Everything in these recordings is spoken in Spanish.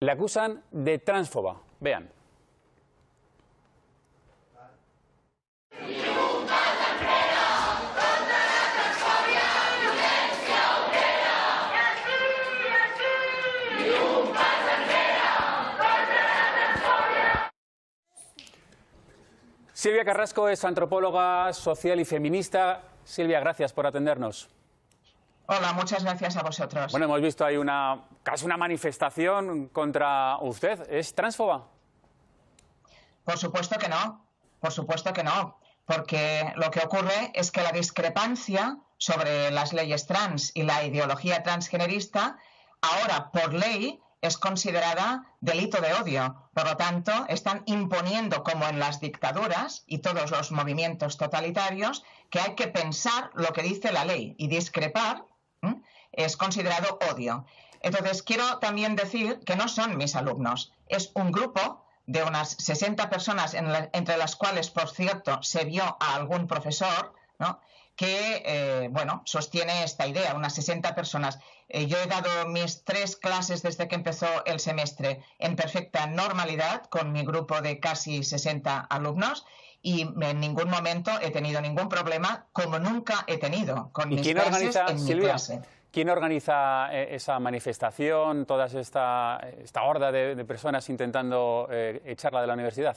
Le acusan de transfoba. Vean. Silvia Carrasco es antropóloga social y feminista. Silvia, gracias por atendernos. Hola, muchas gracias a vosotros. Bueno, hemos visto ahí casi una manifestación contra usted. ¿Es transfoba? Por supuesto que no, porque lo que ocurre es que la discrepancia sobre las leyes trans y la ideología transgenerista ahora por ley es considerada delito de odio. Por lo tanto, están imponiendo, como en las dictaduras y todos los movimientos totalitarios, que hay que pensar lo que dice la ley y discrepar es considerado odio. Entonces, quiero también decir que no son mis alumnos, es un grupo de unas 60 personas, entre las cuales, por cierto, se vio a algún profesor, ¿no?, que sostiene esta idea, unas 60 personas. Yo he dado mis 3 clases desde que empezó el semestre en perfecta normalidad con mi grupo de casi 60 alumnos y en ningún momento he tenido ningún problema, como nunca he tenido con mis clases en mi clase. ¿Quién organiza esa manifestación, toda esta horda de personas intentando echarla de la universidad?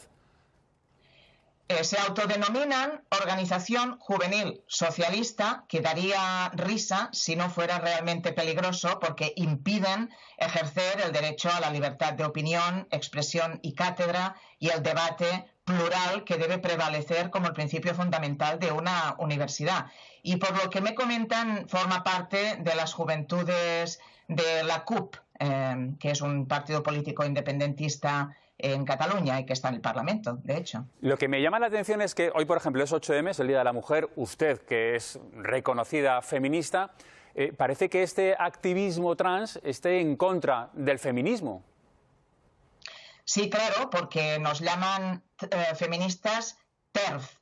Se autodenominan Organización Juvenil Socialista, que daría risa si no fuera realmente peligroso, porque impiden ejercer el derecho a la libertad de opinión, expresión y cátedra y el debate plural que debe prevalecer como el principio fundamental de una universidad. Y por lo que me comentan, forma parte de las juventudes de la CUP, que es un partido político independentista en Cataluña y que está en el Parlamento, de hecho. Lo que me llama la atención es que hoy, por ejemplo, es 8M, es el Día de la Mujer. Usted, que es reconocida feminista, parece que este activismo trans esté en contra del feminismo. Sí, claro, porque nos llaman feministas TERF,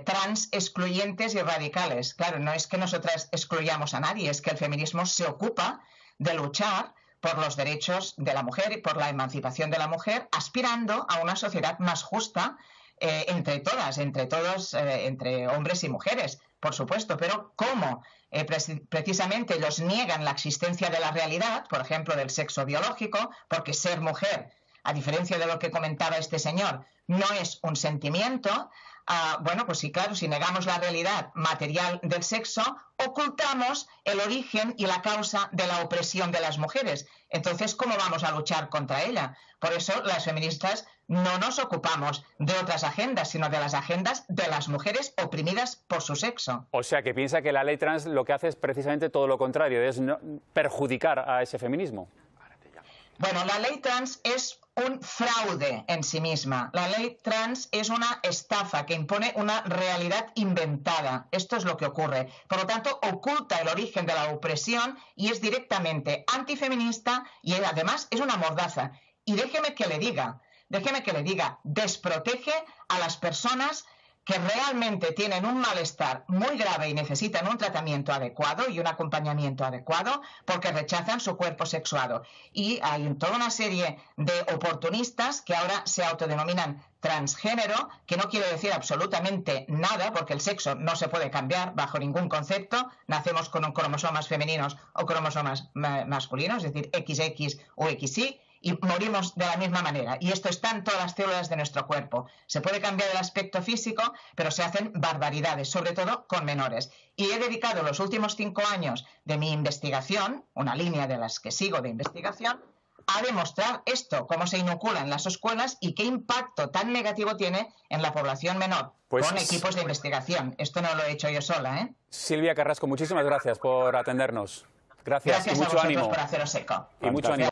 trans, excluyentes y radicales. Claro, no es que nosotras excluyamos a nadie, es que el feminismo se ocupa de luchar por los derechos de la mujer y por la emancipación de la mujer, aspirando a una sociedad más justa entre todas, entre todos, entre hombres y mujeres, por supuesto. Pero ¿cómo? Precisamente ellos niegan la existencia de la realidad, por ejemplo, del sexo biológico, porque ser mujer, a diferencia de lo que comentaba este señor, no es un sentimiento. Bueno, pues sí, claro, si negamos la realidad material del sexo, ocultamos el origen y la causa de la opresión de las mujeres. Entonces, ¿cómo vamos a luchar contra ella? Por eso las feministas no nos ocupamos de otras agendas, sino de las agendas de las mujeres oprimidas por su sexo. O sea, que piensa que la ley trans lo que hace es precisamente todo lo contrario, es perjudicar a ese feminismo. Bueno, la ley trans es un fraude en sí misma. La ley trans es una estafa que impone una realidad inventada. Esto es lo que ocurre. Por lo tanto, oculta el origen de la opresión y es directamente antifeminista y además es una mordaza. Y déjeme que le diga, desprotege a las personas que realmente tienen un malestar muy grave y necesitan un tratamiento adecuado y un acompañamiento adecuado porque rechazan su cuerpo sexuado. Y hay toda una serie de oportunistas que ahora se autodenominan transgénero, que no quiere decir absolutamente nada porque el sexo no se puede cambiar bajo ningún concepto. Nacemos con cromosomas femeninos o cromosomas masculinos, es decir, XX o XY. Y morimos de la misma manera. Y esto está en todas las células de nuestro cuerpo. Se puede cambiar el aspecto físico, pero se hacen barbaridades, sobre todo con menores. Y he dedicado los últimos 5 años de mi investigación, una línea de las que sigo de investigación, a demostrar esto, cómo se inocula en las escuelas y qué impacto tan negativo tiene en la población menor, con equipos de investigación. Esto no lo he hecho yo sola, ¿eh? Silvia Carrasco, muchísimas gracias por atendernos. Gracias y mucho a vosotros ánimo. por haceros eco. Y mucho ánimo.